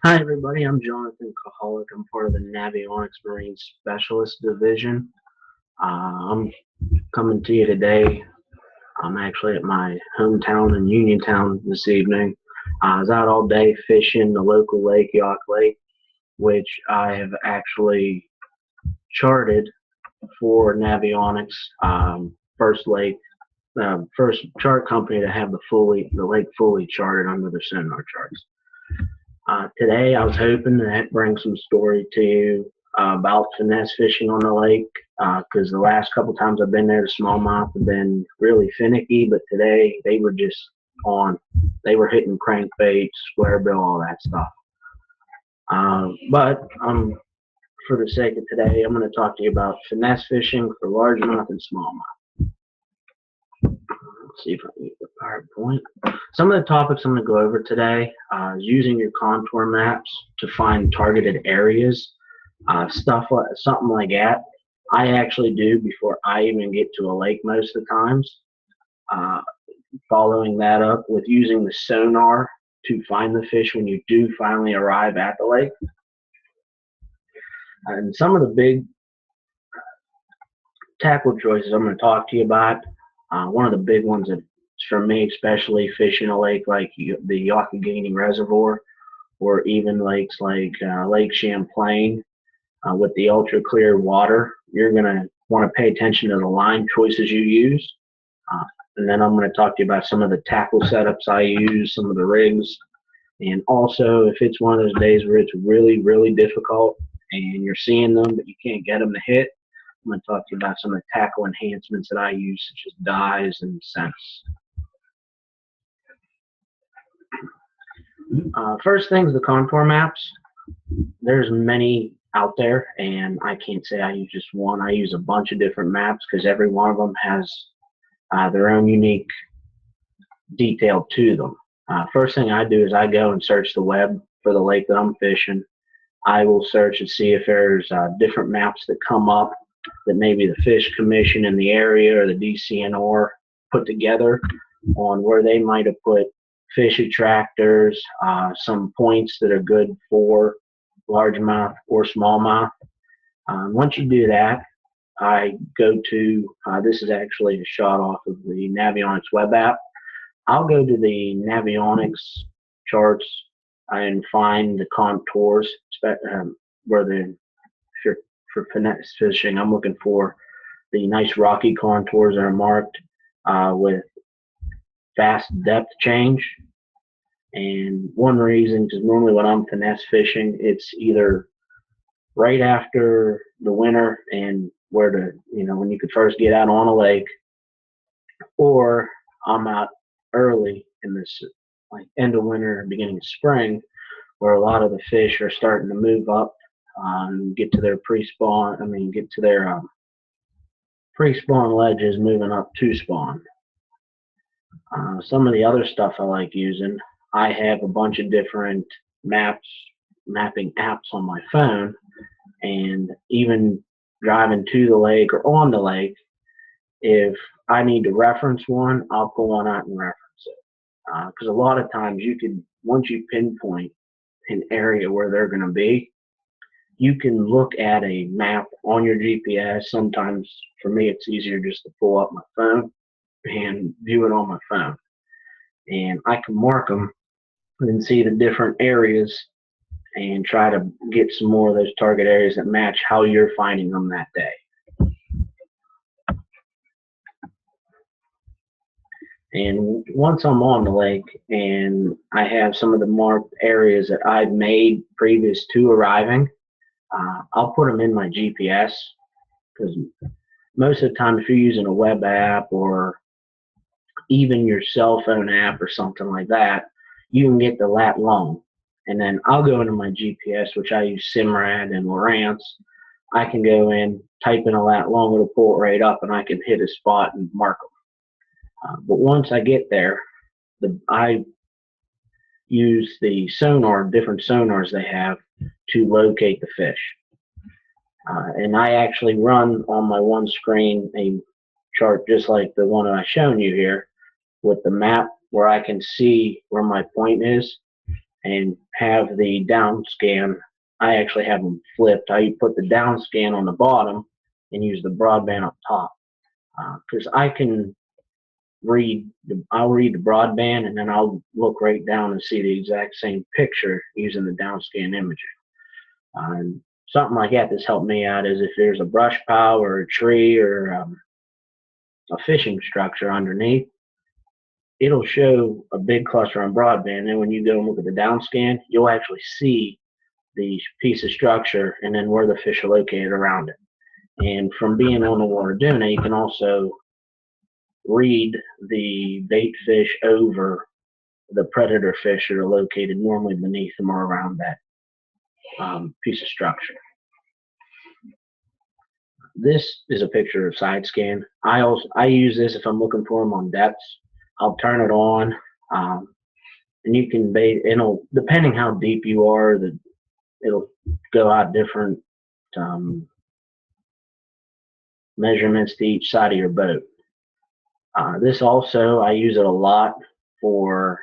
Hi everybody, I'm Jonathan Coholich. I'm part of the Navionics Marine Specialist Division. I'm coming to you today. I'm actually at my hometown in Uniontown this evening. I was out all day fishing the local lake, York Lake, which I have actually charted for Navionics. First lake, first chart company to have the lake fully charted under the sonar charts. Today, I was hoping to bring some story to you about finesse fishing on the lake because the last couple times I've been there, the smallmouth have been really finicky, but today they were just on. They were hitting crankbait, square bill, all that stuff. But for the sake of today, I'm going to talk to you about finesse fishing for largemouth and smallmouth. Let's see if I can get the PowerPoint. Some of the topics I'm going to go over today is using your contour maps to find targeted areas, something like that. I actually do before I even get to a lake most of the times. Following that up with using the sonar to find the fish when you do finally arrive at the lake. And some of the big tackle choices I'm going to talk to you about. One of the big ones that for me, especially fishing a lake like the Youghiogheny Reservoir, or even lakes like Lake Champlain with the ultra clear water, you're going to want to pay attention to the line choices you use. And then I'm going to talk to you about some of the tackle setups I use, some of the rigs, and also if it's one of those days where it's really, really difficult and you're seeing them but you can't get them to hit, I'm going to talk to you about some of the tackle enhancements that I use, such as dyes and scents. First thing's the contour maps. There's many out there, and I can't say I use just one. I use a bunch of different maps because every one of them has their own unique detail to them. First thing I do is I go and search the web for the lake that I'm fishing. I will search and see if there's different maps that come up that maybe the Fish Commission in the area or the DCNR put together on where they might have put fish attractors, some points that are good for largemouth or smallmouth. Once you do that, I go to, this is actually a shot off of the Navionics web app. I'll go to the Navionics charts and find the contours where for finesse fishing, I'm looking for the nice rocky contours that are marked with fast depth change. And one reason, because normally when I'm finesse fishing, it's either right after the winter and when you could first get out on a lake, or I'm out early in this like end of winter, beginning of spring, where a lot of the fish are starting to move up and get to their pre-spawn. Get to their pre-spawn ledges, moving up to spawn. Some of the other stuff I like using, I have a bunch of different mapping apps on my phone, and even driving to the lake or on the lake, if I need to reference one, I'll pull one out and reference it. Because a lot of times once you pinpoint an area where they're going to be, you can look at a map on your GPS. Sometimes for me, it's easier just to pull up my phone and view it on my phone. And I can mark them and see the different areas and try to get some more of those target areas that match how you're finding them that day. And once I'm on the lake and I have some of the marked areas that I've made previous to arriving, I'll put them in my GPS, because most of the time if you're using a web app or even your cell phone app or something like that, you can get the lat long. And then I'll go into my GPS, which I use Simrad and Lowrance. I can go in, type in a lat long, it'll pull it right up, and I can hit a spot and mark them. But once I get there, I use the sonar, different sonars they have, to locate the fish. And I actually run on my one screen a chart just like the one I've shown you here, with the map where I can see where my point is. and have the down scan. I actually have them flipped. I put the down scan on the bottom and use the broadband up top, because I can I'll read the broadband and then I'll look right down and see the exact same picture using the down scan imaging. And something like that that's helped me out is if there's a brush pile or a tree or a fishing structure underneath, it'll show a big cluster on broadband. And when you go and look at the down scan, you'll actually see the piece of structure and then where the fish are located around it. And from being on the water doing it, you can also read the bait fish over the predator fish that are located normally beneath them or around that piece of structure. This is a picture of Sidescan. I use this if I'm looking for them on depths. I'll turn it on, and you can bait. It'll, depending how deep you are, it'll go out different measurements to each side of your boat. This also, I use it a lot for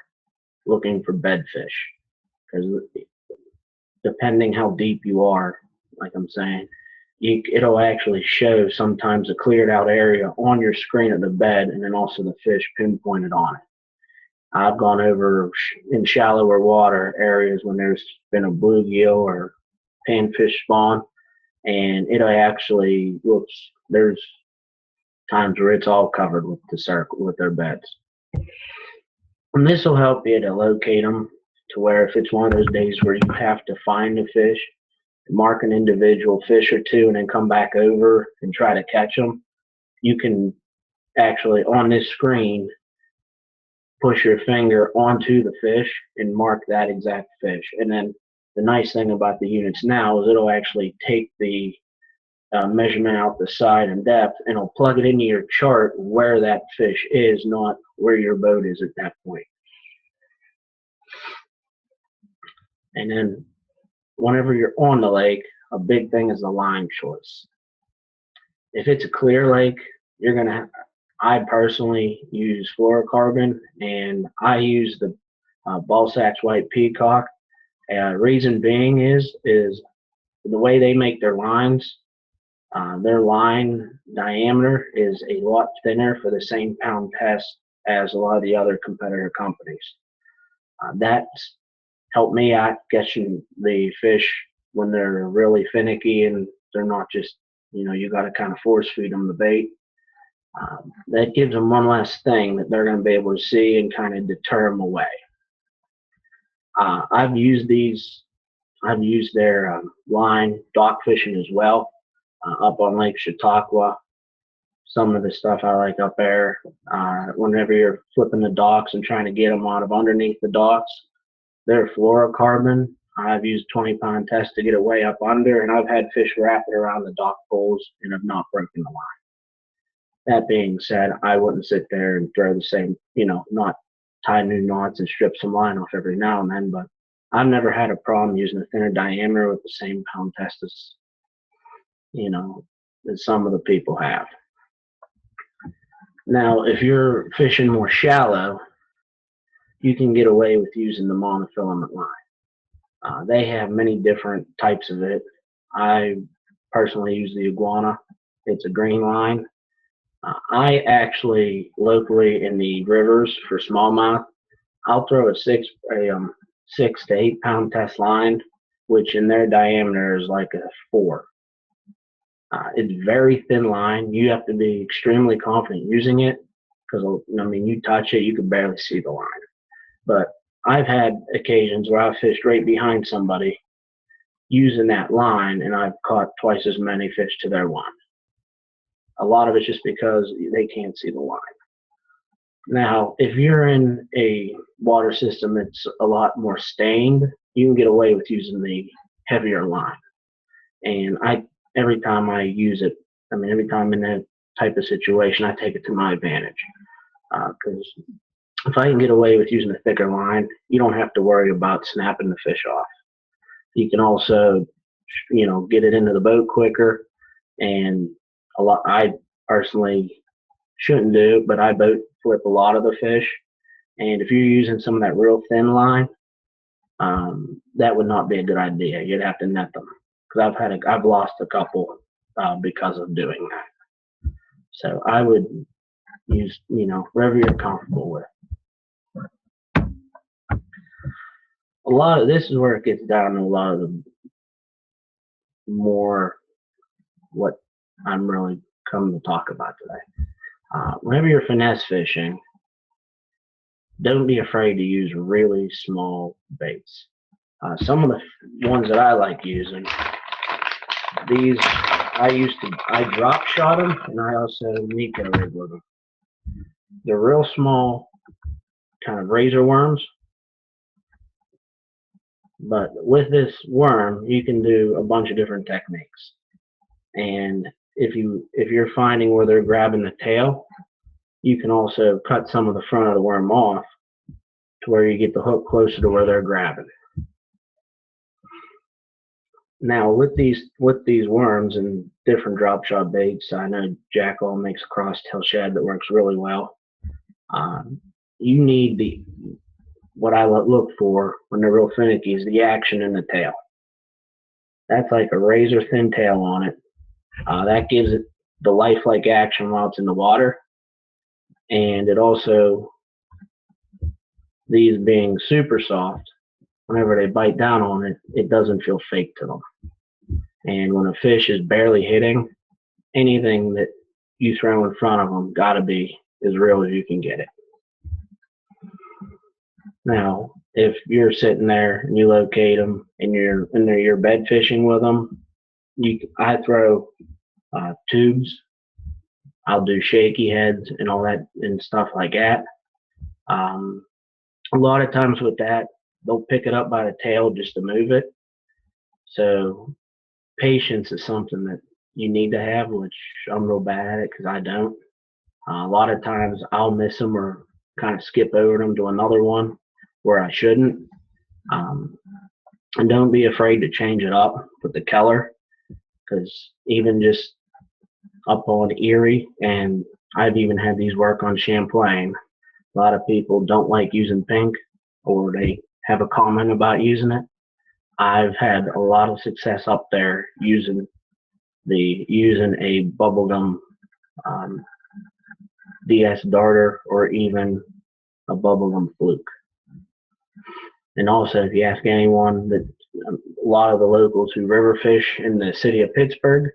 looking for bedfish, because depending how deep you are, like I'm saying, it'll actually show sometimes a cleared out area on your screen of the bed, and then also the fish pinpointed on it. I've gone over in shallower water areas when there's been a bluegill or panfish spawn, and it actually looks, there's times where it's all covered with the circle with their beds. And this will help you to locate them to where if it's one of those days where you have to find the fish, mark an individual fish or two, and then come back over and try to catch them, you can actually on this screen push your finger onto the fish and mark that exact fish. And then the nice thing about the units now is it'll actually take the measurement out the side and depth, and it'll plug it into your chart where that fish is, not where your boat is at that point. And then whenever you're on the lake, a big thing is the line choice. If it's a clear lake, you're going to I personally use fluorocarbon, and I use the Balsach's White Peacock. Reason being is the way they make their lines. Their line diameter is a lot thinner for the same pound test as a lot of the other competitor companies. That's helped me out catching the fish when they're really finicky and they're not just, you got to kind of force feed them the bait. That gives them one less thing that they're going to be able to see and kind of deter them away. I've used their line dock fishing as well, up on Lake Chautauqua. Some of the stuff I like up there, whenever you're flipping the docks and trying to get them out of underneath the docks, they're fluorocarbon. I've used 20-pound test to get it way up under, and I've had fish wrap it around the dock poles and have not broken the line. That being said, I wouldn't sit there and throw the same, not tie new knots and strip some line off every now and then, but I've never had a problem using a thinner diameter with the same pound test as, that some of the people have. Now, if you're fishing more shallow, you can get away with using the monofilament line. They have many different types of it. I personally use the iguana. It's a green line. I actually, locally in the rivers for smallmouth, I'll throw a 6 to 8 pound test line, which in their diameter is like a 4. It's very thin line. You have to be extremely confident using it because, you touch it, you can barely see the line. But I've had occasions where I've fished right behind somebody using that line, and I've caught twice as many fish to their one. A lot of it's just because they can't see the line. Now, if you're in a water system that's a lot more stained, you can get away with using the heavier line. And every time I use it, every time in that type of situation, I take it to my advantage. Because if I can get away with using a thicker line, you don't have to worry about snapping the fish off. You can also, get it into the boat quicker. And I personally shouldn't do, but I boat flip a lot of the fish. And if you're using some of that real thin line, that would not be a good idea. You'd have to net them, because I've lost a couple because of doing that. So I would use, wherever you're comfortable with. A lot of this is where it gets down to a lot of the more what I'm really coming to talk about today. Whenever you're finesse fishing, don't be afraid to use really small baits. Some of the ones that I like using, these I drop shot them, and I also Nico rig with them. They're real small, kind of razor worms. But with this worm, you can do a bunch of different techniques. And if you're finding where they're grabbing the tail, you can also cut some of the front of the worm off to where you get the hook closer to where they're grabbing. Now with these worms and different drop shot baits, I know Jackal makes a crosstail shad that works really well. You need what I look for when they're real finicky is the action in the tail. That's like a razor thin tail on it. That gives it the lifelike action while it's in the water. And it also, these being super soft, whenever they bite down on it, it doesn't feel fake to them. And when a fish is barely hitting, anything that you throw in front of them gotta be as real as you can get it. Now, if you're sitting there and you locate them and you're bed fishing with them, I throw tubes. I'll do shaky heads and all that and stuff like that. A lot of times with that, they'll pick it up by the tail just to move it. So patience is something that you need to have, which I'm real bad at it because I don't. A lot of times I'll miss them or kind of skip over them to another one where I shouldn't. And don't be afraid to change it up with the color, because even just up on Erie, and I've even had these work on Champlain, a lot of people don't like using pink, or they have a comment about using it. I've had a lot of success up there using a bubblegum DS darter or even a bubblegum fluke. And also, if you ask anyone, that a lot of the locals who river fish in the city of Pittsburgh,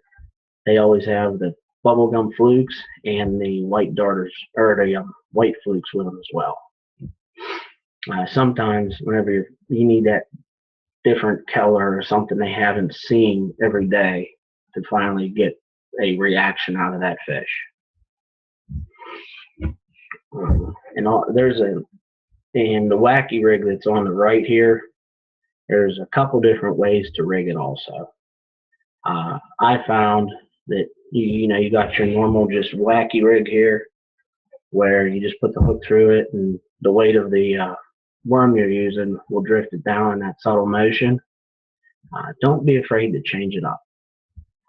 they always have the bubblegum flukes and the white darters, or the white flukes with them as well. Sometimes whenever you need that different color or something they haven't seen every day to finally get a reaction out of that fish. And the wacky rig that's on the right here, there's a couple different ways to rig it also. I found that you got your normal just wacky rig here, where you just put the hook through it and the weight of the worm you're using will drift it down in that subtle motion. Don't be afraid to change it up.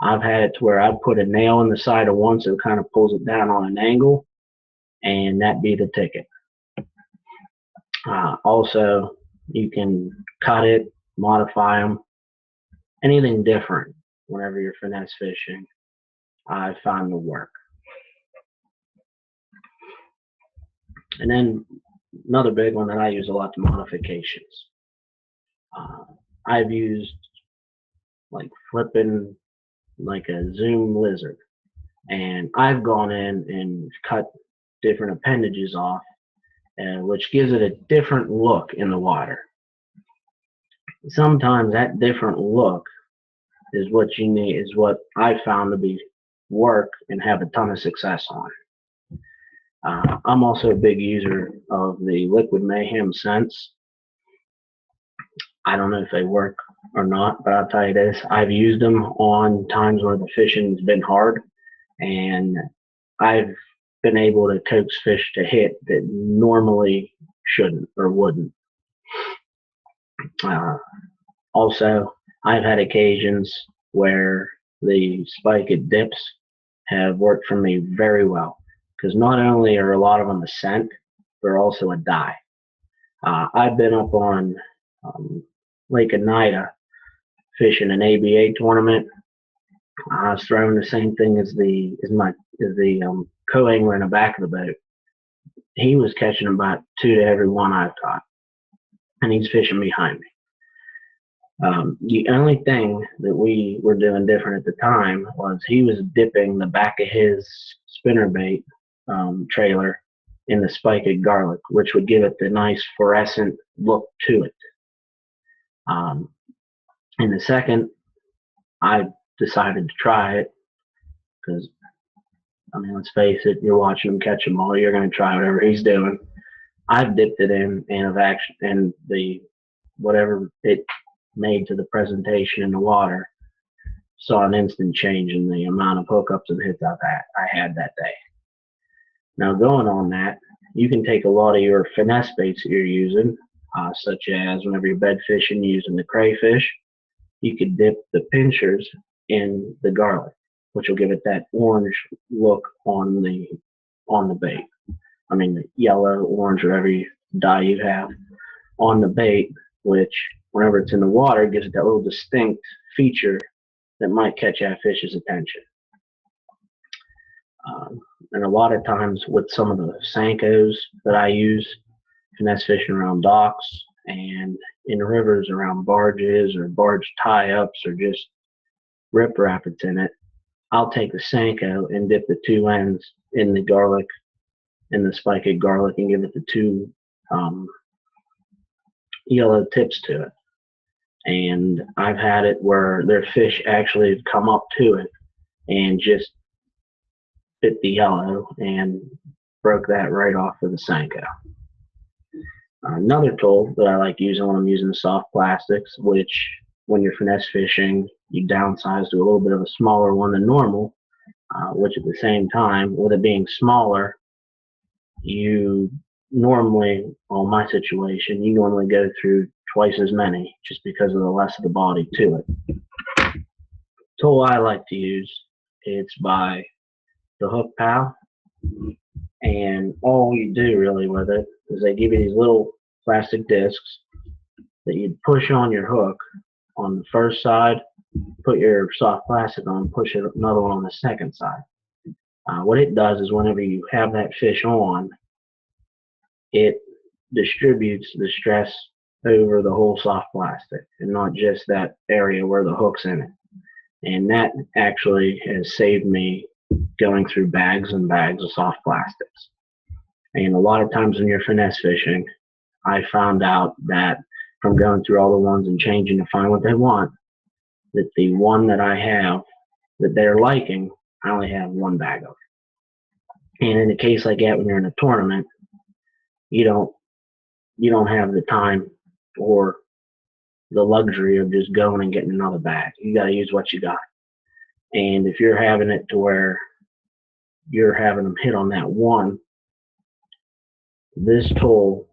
I've had it to where I put a nail in the side of one so it kind of pulls it down on an angle, and that be the ticket. Also, you can cut it, modify them, anything different whenever you're finesse fishing. I find will work. And then another big one that I use a lot, the modifications. I've used like flipping like a zoom lizard, and I've gone in and cut different appendages off, which gives it a different look in the water. Sometimes that different look is what you need, is what I found to be work and have a ton of success on. I'm also a big user of the Liquid Mayhem scents. I don't know if they work or not, but I'll tell you this, I've used them on times where the fishing's been hard, and I've been able to coax fish to hit that normally shouldn't or wouldn't. Also, I've had occasions where the spike at dips have worked for me very well, because not only are a lot of them a scent, they're also a dye. I've been up on Lake Oneida fishing an ABA tournament. I was throwing the same thing as the co-angler in the back of the boat. He was catching about 2 to every one I've caught, and he's fishing behind me. The only thing that we were doing different at the time was he was dipping the back of his spinnerbait trailer in the spiked garlic, which would give it the nice fluorescent look to it. In the second, I decided to try it because, I mean, let's face it, you're watching him catch them all, you're going to try whatever he's doing. I've dipped it in and the whatever it made to the presentation in the water, saw an instant change in the amount of hookups and hits I had that day. Now, going on that, you can take a lot of your finesse baits that you're using, such as whenever you're bed fishing using the crayfish, you could dip the pinchers in the garlic, which will give it that orange look on the bait. I mean, the yellow, orange, whatever dye you have on the bait, which whenever it's in the water gives it that little distinct feature that might catch that fish's attention. And a lot of times with some of the Senkos that I use, finesse fishing around docks and in rivers around barges or barge tie-ups or just rip rapids in it, I'll take the Senko and dip the two ends in the garlic, in the spiked garlic, and give it the two yellow tips to it. And I've had it where their fish actually have come up to it and just bit the yellow and broke that right off of the Senko. Another tool that I like using when I'm using the soft plastics, which when you're finesse fishing, you downsize to a little bit of a smaller one than normal, which at the same time, with it being smaller, you normally, well, my situation, you normally go through twice as many just because of the less of the body to it. Tool I like to use, it's by the Hook Pal, and all you do really with it is they give you these little plastic discs that you push on your hook on the first side, put your soft plastic on, push another one on the second side. What it does is whenever you have that fish on, it distributes the stress over the whole soft plastic and not just that area where the hook's in it. And that actually has saved me going through bags and bags of soft plastics. And a lot of times when you're finesse fishing, I found out that from going through all the ones and changing to find what they want, that the one that I have that they're liking, I only have one bag of. And in a case like that, when you're in a tournament, you don't have the time or the luxury of just going and getting another bag. You got to use what you got. And if you're having it to where you're having them hit on that one, this tool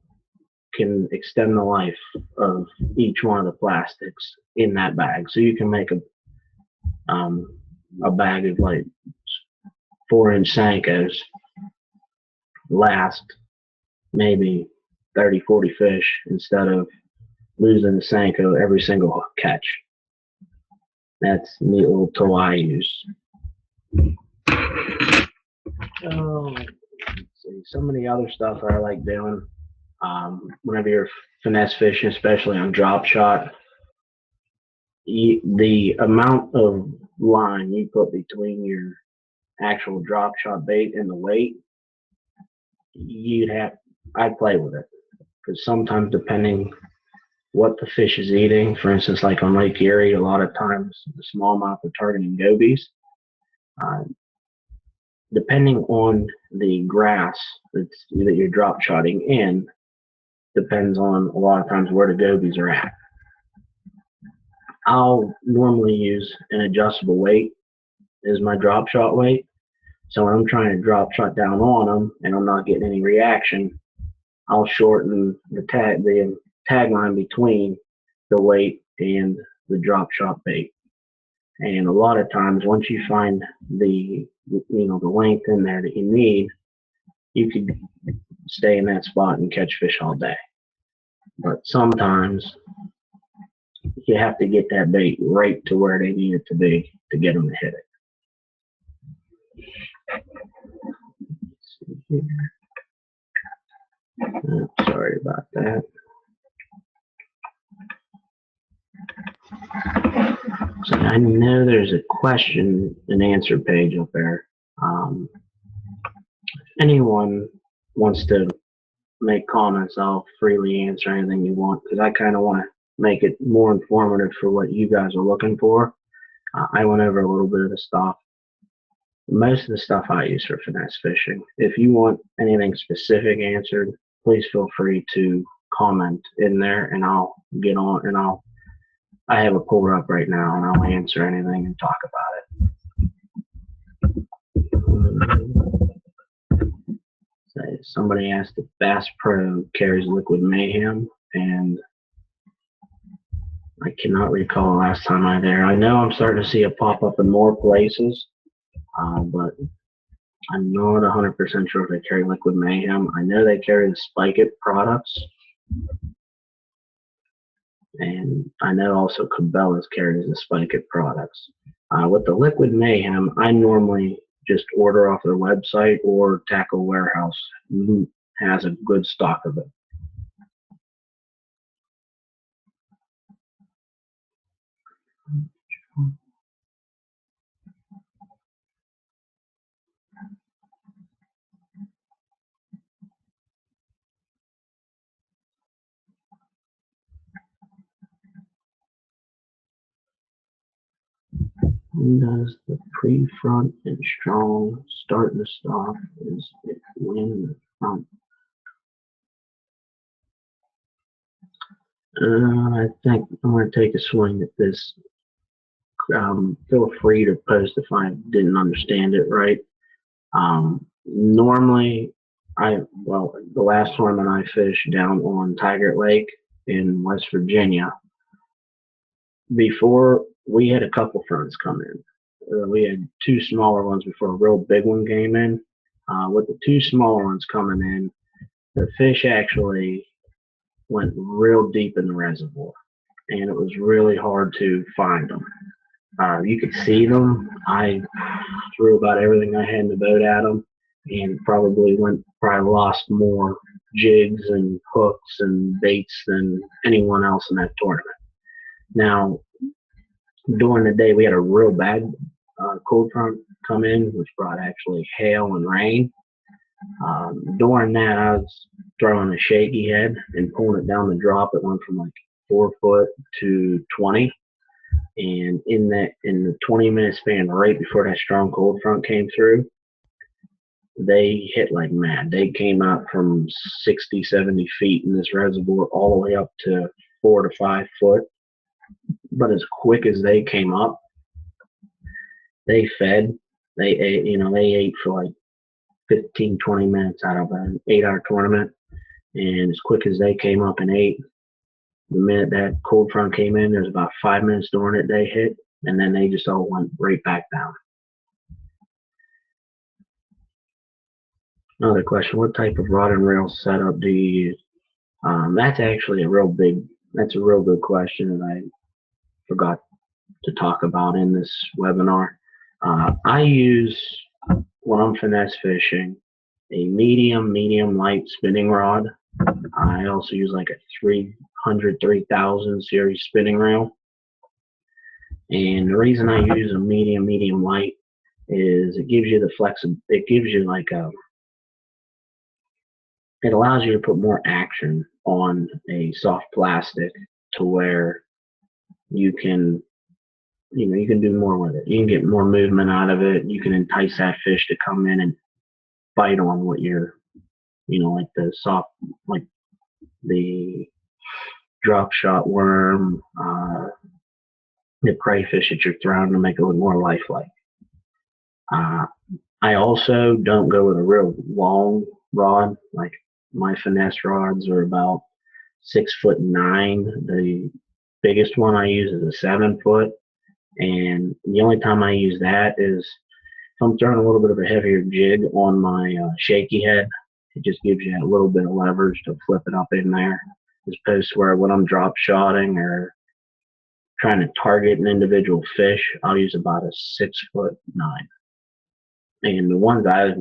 can extend the life of each one of the plastics in that bag. So you can make a bag of like 4-inch Senkos last maybe 30, 40 fish instead of losing the Senko every single catch. That's a neat little tool I use. Oh, let's see. Some of the other stuff I like doing, whenever you're finesse fishing, especially on drop shot, the amount of line you put between your actual drop shot bait and the weight, I'd play with it. Because sometimes depending what the fish is eating, for instance, like on Lake Erie, a lot of times the smallmouth are targeting gobies. Depending on the grass that you're drop shotting in, depends on a lot of times where the gobies are at. I'll normally use an adjustable weight as my drop shot weight. So when I'm trying to drop shot down on them and I'm not getting any reaction, I'll shorten the tag line between the weight and the drop shot bait. And a lot of times, once you find the length in there that you need, you could stay in that spot and catch fish all day. But sometimes you have to get that bait right to where they need it to be to get them to hit it. Sorry about that. So I know there's a question and answer page up there. If anyone wants to make comments, I'll freely answer anything you want, because I kind of want to make it more informative for what you guys are looking for. I went over a little bit of the stuff. Most of the stuff I use for finesse fishing. If you want anything specific answered, please feel free to comment in there, and I'll get on, and I have it pulled up right now, and I'll answer anything and talk about it. Somebody asked if Bass Pro carries Liquid Mayhem, and I cannot recall the last time I there. I know I'm starting to see it pop up in more places, but I'm not 100% sure if they carry Liquid Mayhem. I know they carry the Spike It products, and I know also Cabela's carries the Spike It products. With the Liquid Mayhem, I normally just order off their website, or Tackle Warehouse has a good stock of it. Does the pre-front and strong start and stop is it when the front? I think I'm going to take a swing at this. Feel free to post if I didn't understand it right. Normally, the last tournament I fished down on Tiger Lake in West Virginia, before we had a couple fronts come in. We had two smaller ones before a real big one came in. With the two smaller ones coming in, the fish actually went real deep in the reservoir, and it was really hard to find them. You could see them. I threw about everything I had in the boat at them, and probably lost more jigs and hooks and baits than anyone else in that tournament. Now, during the day, we had a real bad cold front come in, which brought actually hail and rain. During that, I was throwing a shaky head and pulling it down the drop. It went from like 4 foot to 20. And in the 20-minute span right before that strong cold front came through, they hit like mad. They came out from 60, 70 feet in this reservoir all the way up to 4 to 5 foot. But as quick as they came up, they fed. They ate, they ate for like 15, 20 minutes out of an 8-hour tournament. And as quick as they came up and ate, the minute that cold front came in, there was about 5 minutes during it they hit, and then they just all went right back down. Another question, what type of rod and reel setup do you use? That's actually a real good question that I forgot to talk about in this webinar. I use, when I'm finesse fishing, a medium light spinning rod. I also use like a 3000 series spinning reel. And the reason I use a medium light is it gives you the flexibility. It gives you like it allows you to put more action on a soft plastic to where you can do more with it. You can get more movement out of it. You can entice that fish to come in and bite on what you're, like the soft, like the drop shot worm, the crayfish that you're throwing to make it look more lifelike. I also don't go with a real long rod. Like my finesse rods are about 6'9". The biggest one I use is a 7 foot. And the only time I use that is if I'm throwing a little bit of a heavier jig on my shaky head. It just gives you a little bit of leverage to flip it up in there. as opposed to where when I'm drop shotting or trying to target an individual fish, I'll use about a 6'9". And the ones I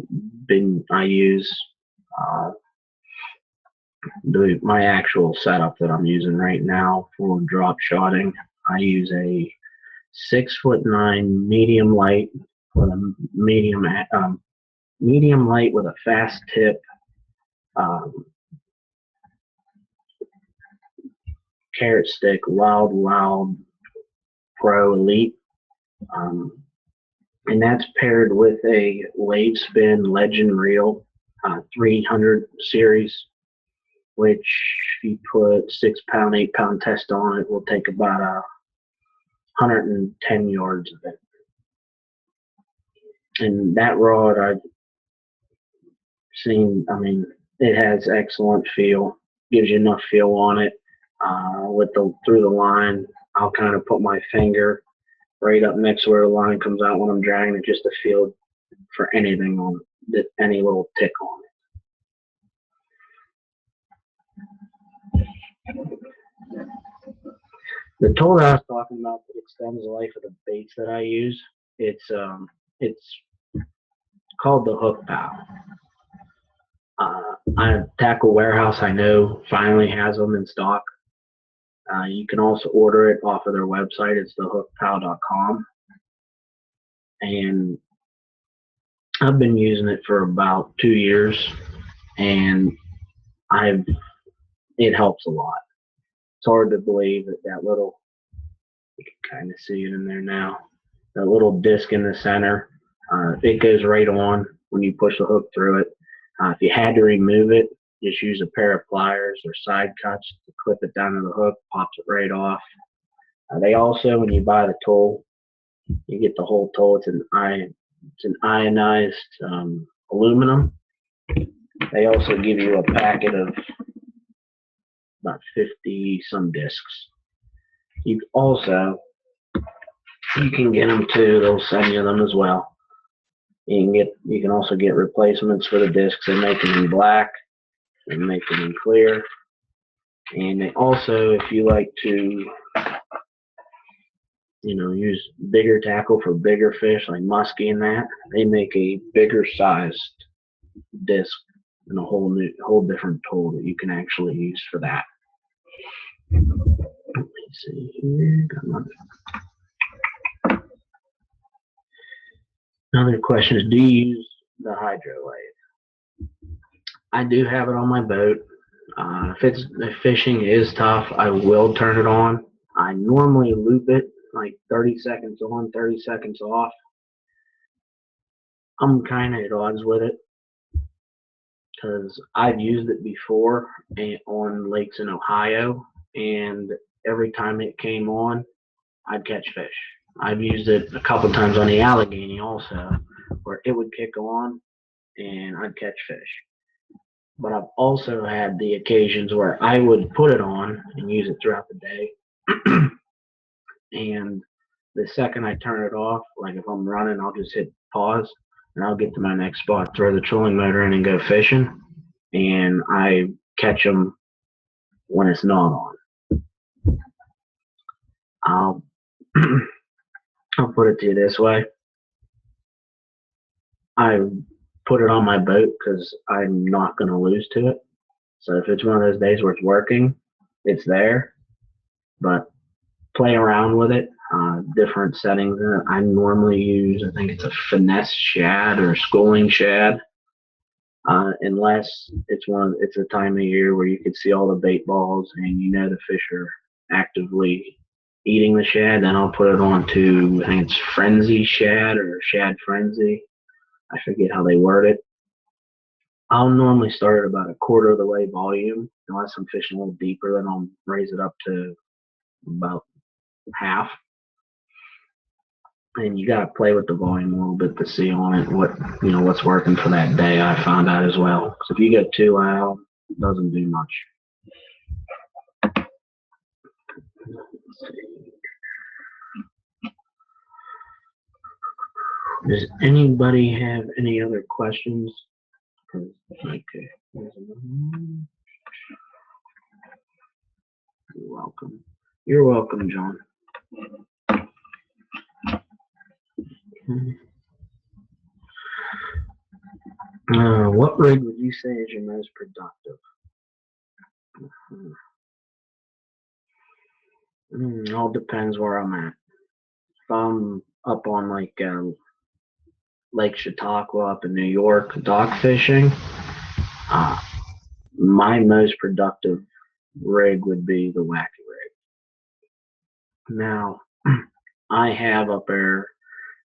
use, uh, my actual setup that I'm using right now for drop shotting, I use a 6'9" medium light with a medium light with a fast tip, carrot stick, Wild Pro Elite, and that's paired with a Wave Spin Legend Reel 300 series, which if you put 6 pound, 8 pound test on it, will take about 110 yards of it. And that rod I've seen, I mean, it has excellent feel, gives you enough feel on it. Through the line, I'll kind of put my finger right up next to where the line comes out when I'm dragging it, just to feel for anything on it, any little tick on it. The tool that I was talking about that extends the life of the baits that I use, it's called the Hook Pal. Tackle Warehouse, I know, finally has them in stock. You can also order it off of their website. It's thehookpal.com. And I've been using it for about 2 years, and it helps a lot. It's hard to believe that little, you can kind of see it in there now, that little disc in the center, it goes right on when you push the hook through it. If you had to remove it, just use a pair of pliers or side cuts to clip it down to the hook, pops it right off. They also, when you buy the tool, you get the whole tool. It's an ionized aluminum. They also give you a packet of about 50 some discs. You can get them too. They'll send you them as well. You can also get replacements for the discs. They make them in black. They make them in clear. And they also, if you like to, use bigger tackle for bigger fish like muskie and that, they make a bigger sized disc and a whole different tool that you can actually use for that. Let's see here. Another question is, do you use the Hydrolight? I do have it on my boat. If fishing is tough, I will turn it on. I normally loop it like 30 seconds on, 30 seconds off. I'm kind of at odds with it because I've used it before on lakes in Ohio, and every time it came on, I'd catch fish. I've used it a couple times on the Allegheny also, where it would kick on and I'd catch fish. But I've also had the occasions where I would put it on and use it throughout the day. And the second I turn it off, like if I'm running, I'll just hit pause and I'll get to my next spot, throw the trolling motor in and go fishing. And I catch them when it's not on. I'll put it to you this way. I put it on my boat because I'm not going to lose to it. So if it's one of those days where it's working, it's there. But play around with it, different settings in it. I normally use, I think it's a finesse shad or schooling shad. Unless it's a time of year where you can see all the bait balls and the fish are actively eating the shad, then I'll put it on to, I think it's Frenzy Shad or Shad Frenzy. I forget how they word it. I'll normally start at about a quarter of the way volume. Unless I'm fishing a little deeper, then I'll raise it up to about half. And you got to play with the volume a little bit to see on it what's working for that day. I found out as well. So if you go too loud, it doesn't do much. Does anybody have any other questions? Okay. You're welcome. You're welcome, John. What rig would you say is your most productive? All depends where I'm at. If I'm up on like Lake Chautauqua up in New York, dock fishing, my most productive rig would be the wacky rig. Now, I have up there,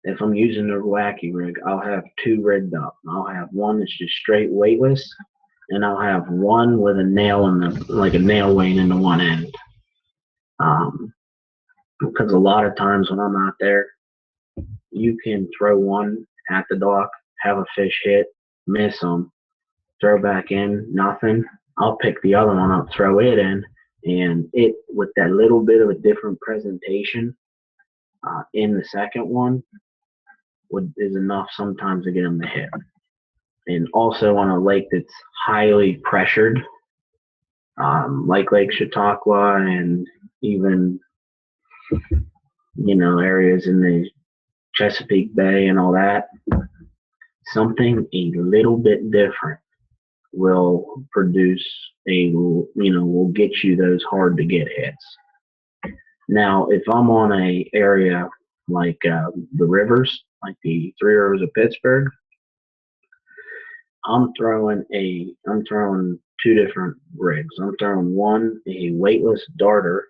if I'm using the wacky rig, I'll have two rigged up. I'll have one that's just straight weightless, and I'll have one with a nail in the, like a nail weight into one end. Because a lot of times when I'm out there, you can throw one at the dock, have a fish hit, miss them, throw back in, nothing. I'll pick the other one up, throw it in, and it, with that little bit of a different presentation in the second one, is enough sometimes to get them to hit. And also on a lake that's highly pressured, like Lake Chautauqua and even, you know, areas in the Chesapeake Bay and all that, something a little bit different will produce will get you those hard to get hits. Now, if I'm on a area like the rivers, like the Three Rivers of Pittsburgh, I'm throwing two different rigs. I'm throwing one, a weightless darter,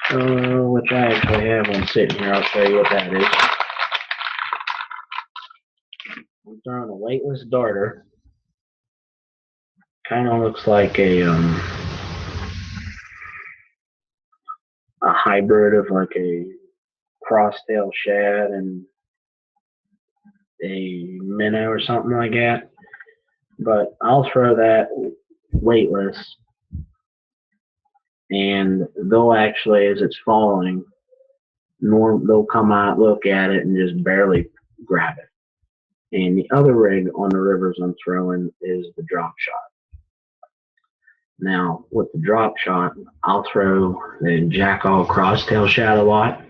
which I actually have one sitting here. I'll show you what that is. I'm throwing a weightless darter. Kind of looks like a hybrid of like a crosstail shad and a minnow or something like that. But I'll throw that weightless, and they'll actually, as it's falling, they'll come out, look at it, and just barely grab it. And the other rig on the rivers I'm throwing is the drop shot. Now, with the drop shot, I'll throw the jackall crosstail shad a lot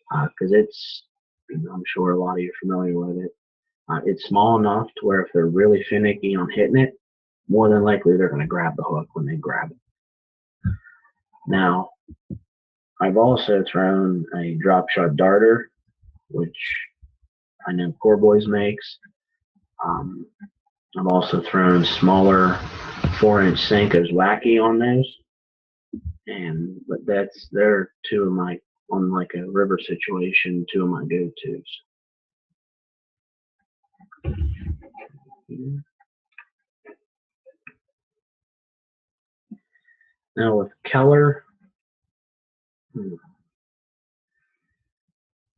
because it's, I'm sure a lot of you are familiar with it. It's small enough to where if they're really finicky on hitting it, more than likely they're going to grab the hook when they grab it. Now, I've also thrown a drop shot darter, which I know Poor Boys makes. I've also thrown smaller 4-inch Senko's wacky on those, but they're two of my, on like a river situation, two of my go-tos. Now with Keller,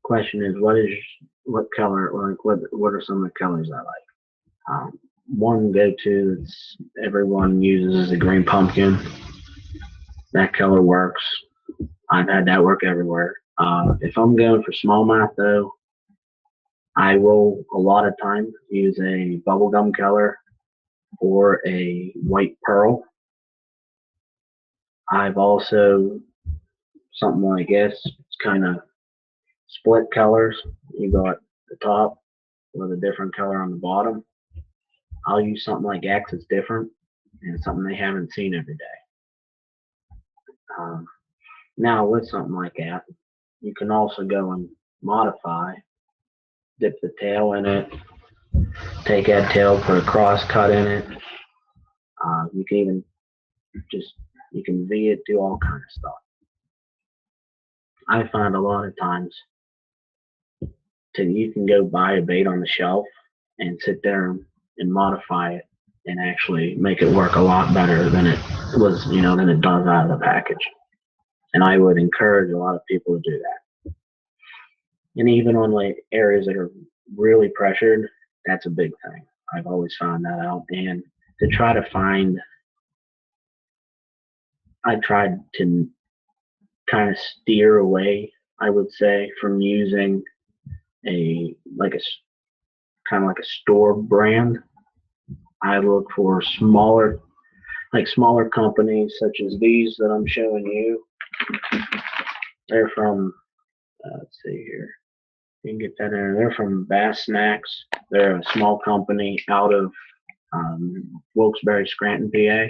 question is what color, like what are some of the colors I like? One go-to that's everyone uses is the green pumpkin. That color works. I've had that work everywhere. If I'm going for smallmouth though, I will a lot of times use a bubblegum color or a white pearl. I've also something like this. It's kind of split colors. You go at the top with a different color on the bottom. I'll use something like X that's different and something they haven't seen every day. Now with something like that, you can also go and modify, dip the tail in it, take that tail, put a cross cut in it. You can even you can V it, do all kind of stuff. I find a lot of times you can go buy a bait on the shelf and sit there and modify it and actually make it work a lot better than it was, than it does out of the package. And I would encourage a lot of people to do that. And even on like areas that are really pressured, that's a big thing. I've always found that out. And to try to find, I tried to kind of steer away, I would say, from using kind of like a store brand. I look for smaller like smaller companies such as these that I'm showing you. They're from, let's see here, you can get that in there. They're from Bass Snacks. They're a small company out of Wilkes-Barre, Scranton, PA.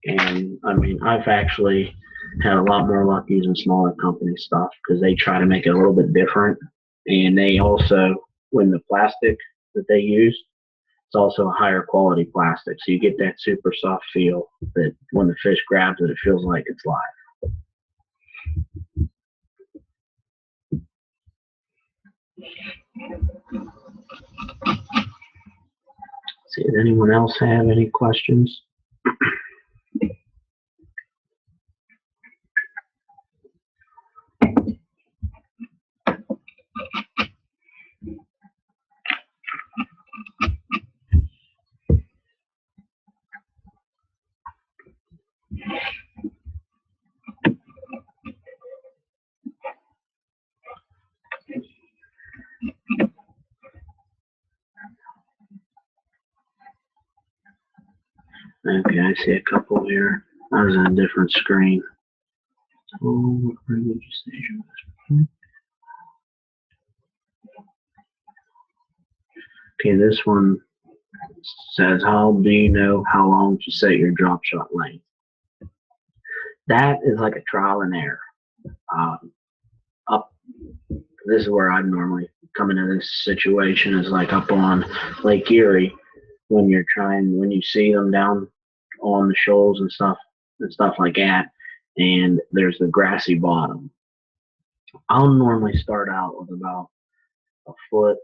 And I mean, I've actually had a lot more luck using smaller company stuff because they try to make it a little bit different. And they also, when the plastic that they use, it's also a higher quality plastic. So you get that super soft feel that when the fish grabs it, it feels like it's live. See, does anyone else have any questions? Okay, I see a couple here. I was on a different screen. Oh, where did you say? Okay, this one says, how do you know how long to set your drop shot length? That is like a trial and error. This is where I'd normally come into this situation, is like up on Lake Erie when you see them down on the shoals and stuff like that, and there's the grassy bottom. I'll normally start out with about a foot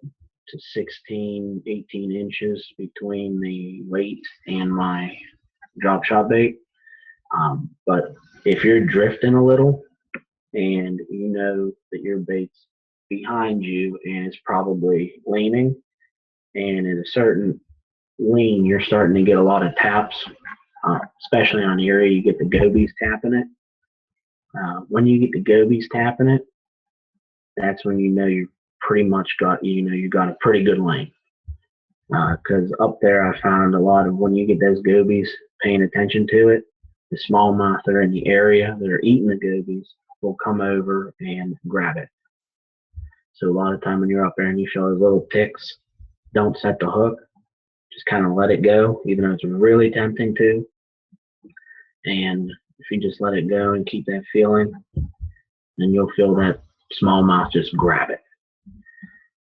to 16, 18 inches between the weight and my drop shot bait. But if you're drifting a little and you know that your bait's behind you and it's probably leaning, and at a certain lean, you're starting to get a lot of taps, especially on Erie, you get the gobies tapping it. When you get the gobies tapping it, that's when you know you pretty much got, you got a pretty good length. Because up there, I found a lot of when you get those gobies paying attention to it, the smallmouth that are in the area that are eating the gobies will come over and grab it. So a lot of time when you're up there and you feel those little ticks, don't set the hook. Just kind of let it go, even though it's really tempting to. And if you just let it go and keep that feeling, then you'll feel that smallmouth just grab it.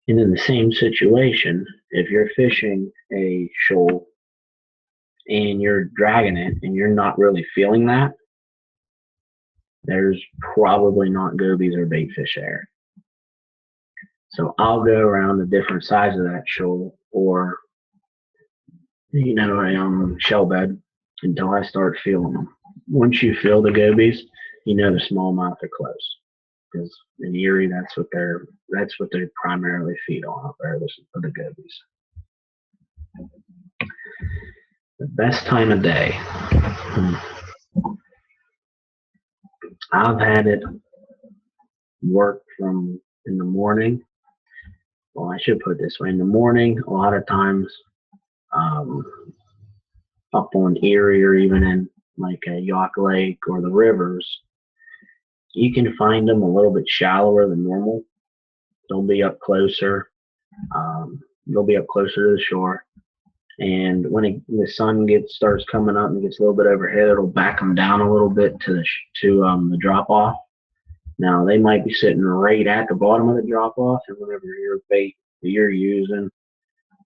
And in the same situation, if you're fishing a shoal and you're dragging it and you're not really feeling that, there's probably not gobies or bait fish there. So I'll go around the different sides of that shoal or a shell bed until I start feeling them. Once you feel the gobies, you know the smallmouth are close. Because in Erie, that's what they primarily feed on up there, the gobies. The best time of day. I've had it work from in the morning. Well, I should put it this way. In the morning, a lot of times up on Erie or even in like a Yacht Lake or the rivers, you can find them a little bit shallower than normal. They'll be up closer. They'll be up closer to the shore. And when the sun starts coming up and gets a little bit overhead, it'll back them down a little bit to the drop off. Now they might be sitting right at the bottom of the drop off, and whenever your bait that you're using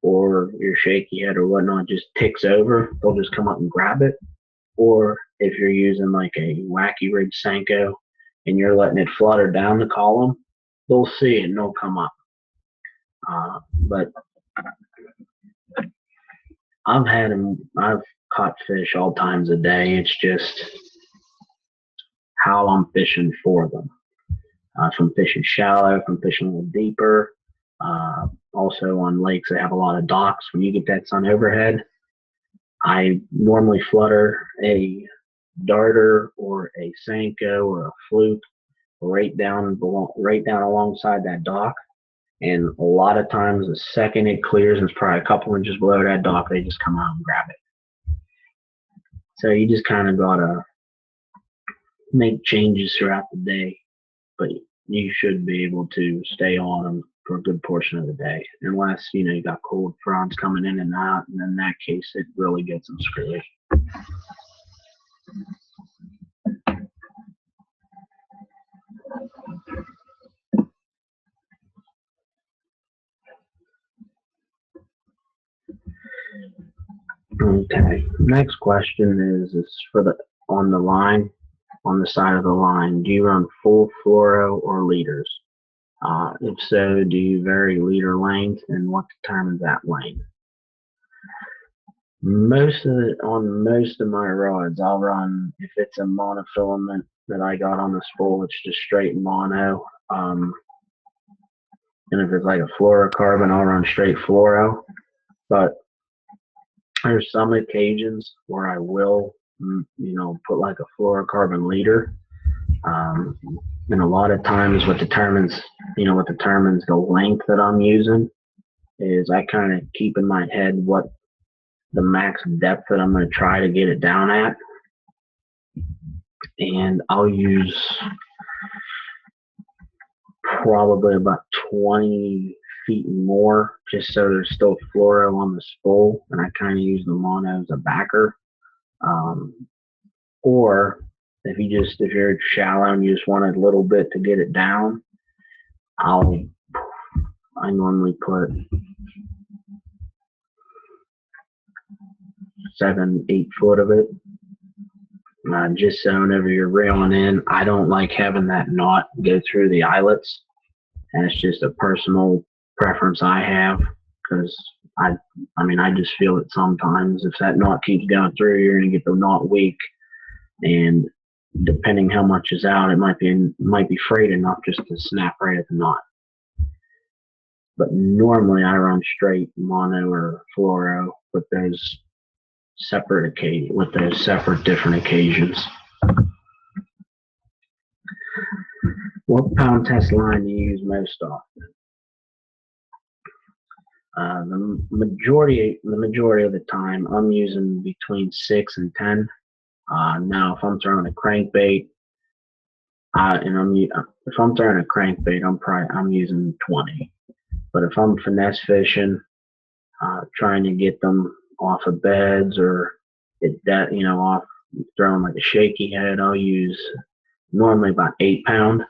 or your shaky head or whatnot just ticks over, they'll just come up and grab it. Or if you're using like a wacky rig Senko and you're letting it flutter down the column, they'll see it and they'll come up. But I've caught fish all times of day. It's just how I'm fishing for them. If I'm fishing shallow, if I'm fishing a little deeper. Also on lakes that have a lot of docks, when you get that sun overhead, I normally flutter a darter or a Senko or a fluke right down alongside that dock. And a lot of times the second it clears and it's probably a couple inches below that dock, they just come out and grab it. So you just kind of gotta make changes throughout the day, but you should be able to stay on them for a good portion of the day, unless you got cold fronts coming in and out, and in that case it really gets them screwy. Okay, next question is for on the line, on the side of the line, do you run full fluoro or liters? If so, do you vary leader length, and what determines that length? On most of my rods, I'll run, if it's a monofilament that I got on the spool, it's just straight mono. And if it's like a fluorocarbon, I'll run straight fluoro. But there's some occasions where I will, put like a fluorocarbon leader. And a lot of times what determines the length that I'm using is I kind of keep in my head what the max depth that I'm going to try to get it down at. And I'll use probably about 20 feet more, just so there's still fluoro on the spool, and I kind of use the mono as a backer. Or if you're shallow and you just want a little bit to get it down, I normally put 7-8 foot of it, just so whenever you're reeling in, I don't like having that knot go through the eyelets, and it's just a personal preference I have, because I just feel it sometimes. If that knot keeps going through, you're going to get the knot weak, and depending how much is out, it might be frayed enough just to snap right at the knot. But normally I run straight mono or fluoro with those separate different occasions. What pound test line do you use most often? The majority of the time I'm using between 6 and 10. Now, if I'm throwing a crankbait, I'm using 20. But if I'm finesse fishing, trying to get them off of beds or off throwing like a shaky head, I'll use normally about 8 pound.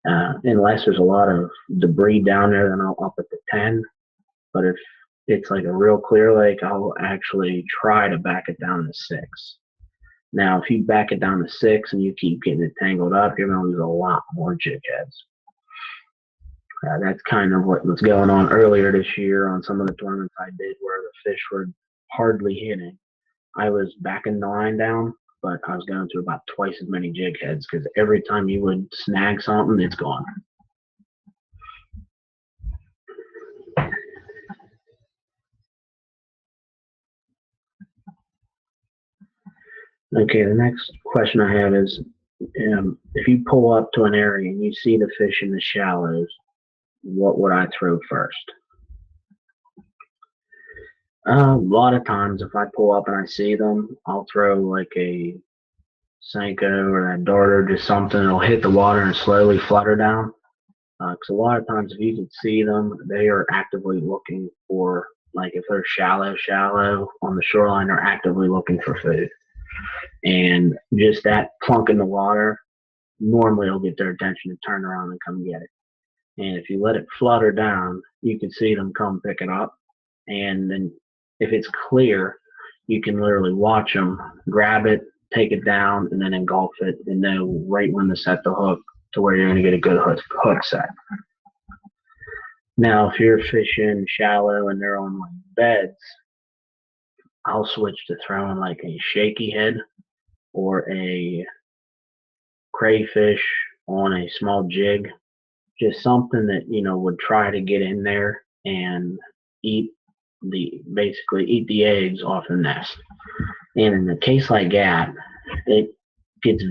Unless there's a lot of debris down there, then I'll up it to 10. But if it's like a real clear lake, I'll actually try to back it down to 6. Now, if you back it down to 6 and you keep getting it tangled up, you're going to lose a lot more jig heads. That's kind of what was going on earlier this year on some of the tournaments I did, where the fish were hardly hitting. I was backing the line down, but I was going through about twice as many jig heads, because every time you would snag something, it's gone. Okay, the next question I have is, if you pull up to an area and you see the fish in the shallows, what would I throw first? A lot of times if I pull up and I see them, I'll throw like a Senko or that darter, just something that'll hit the water and slowly flutter down. Because a lot of times if you can see them, they are actively looking for, like if they're shallow on the shoreline, they're actively looking for food. And just that plunk in the water, normally it'll get their attention to turn around and come get it. And if you let it flutter down, you can see them come pick it up. And then if it's clear, you can literally watch them grab it, take it down, and then engulf it, and know right when to set the hook to where you're going to get a good hook set. Now, if you're fishing shallow and they're on like beds, I'll switch to throwing like a shaky head or a crayfish on a small jig. Just something that, would try to get in there and basically eat the eggs off the nest. And in a case like that, it gets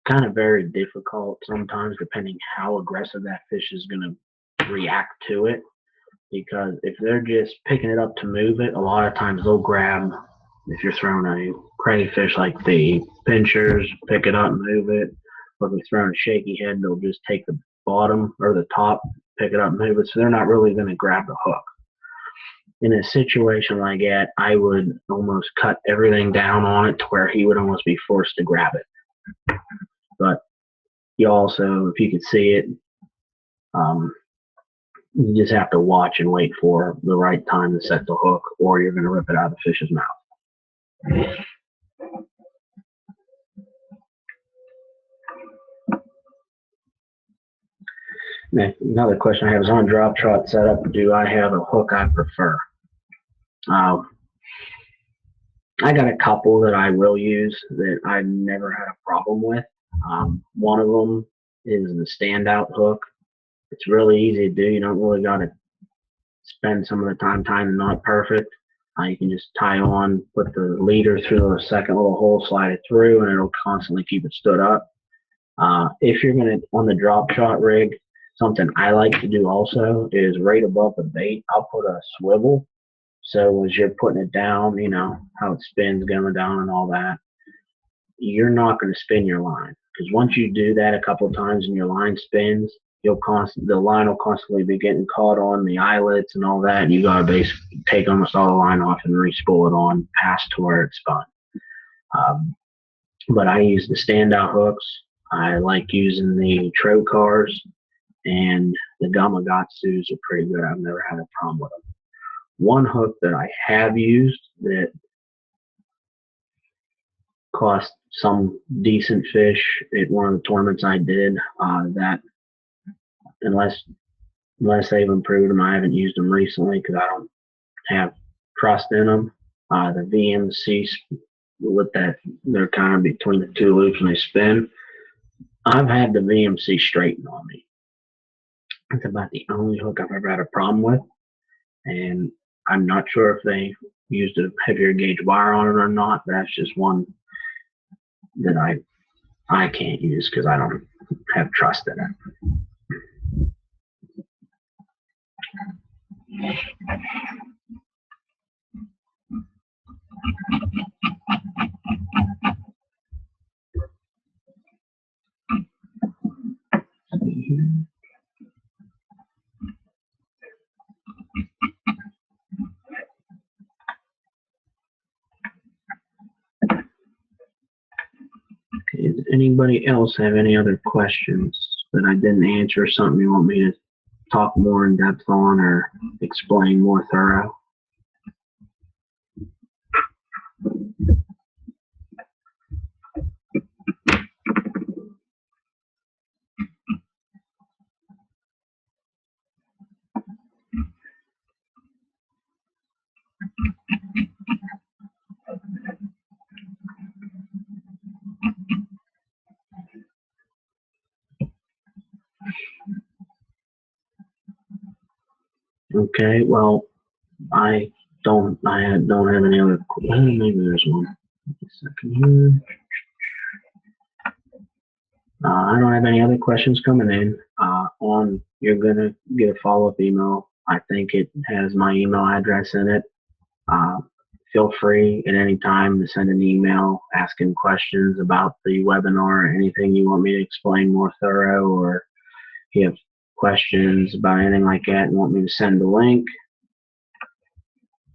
kind of very difficult sometimes, depending how aggressive that fish is going to react to it. because if they're just picking it up to move it, a lot of times they'll grab, if you're throwing a crayfish like the pinchers, pick it up, move it. Or if you're throwing a shaky head, they'll just take the bottom or the top, pick it up, move it. So they're not really going to grab the hook. In a situation like that, I would almost cut everything down on it to where he would almost be forced to grab it. But you also, if you could see it, you just have to watch and wait for the right time to set the hook, or you're going to rip it out of the fish's mouth. Now, another question I have is on drop trot setup, do I have a hook I prefer? I got a couple that I will use that I've never had a problem with. One of them is the standout hook. It's really easy to do. You don't really got to spend some of the time tying the knot perfect. You can just tie on, put the leader through the second little hole, slide it through, and it'll constantly keep it stood up. If you're going to, on the drop shot rig, something I like to do also is right above the bait, I'll put a swivel. So as you're putting it down, you know, how it spins going down and all that, you're not going to spin your line. Because once you do that a couple of times and your line spins, the line will constantly be getting caught on the eyelets and all that, and you got to basically take almost all the line off and re-spool it on past to where it's spun. But I use the standout hooks. I like using the Trocars, and the Gamakatsus are pretty good. I've never had a problem with them. One hook that I have used that cost some decent fish at one of the tournaments I did, that unless they've improved them, I haven't used them recently because I don't have trust in them. The VMC with that, they're kind of between the two loops when they spin. I've had the VMC straighten on me. It's about the only hook I've ever had a problem with, and I'm not sure if they used a heavier gauge wire on it or not, but that's just one that I can't use because I don't have trust in it. Does anybody else have any other questions that I didn't answer, something you want me to talk more in depth on or explain more thorough? Okay, well, I don't have any other. Maybe there's one. A second here. I don't have any other questions coming in. You're gonna get a follow-up email. I think it has my email address in it. Feel free at any time to send an email asking questions about the webinar or anything you want me to explain more thorough, or if you have questions about anything like that and want me to send a link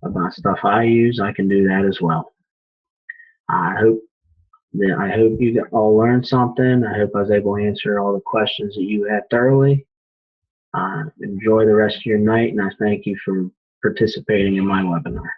about stuff I use, I can do that as well. I hope you all learned something. I hope I was able to answer all the questions that you had thoroughly. Enjoy the rest of your night, and I thank you for participating in my webinar.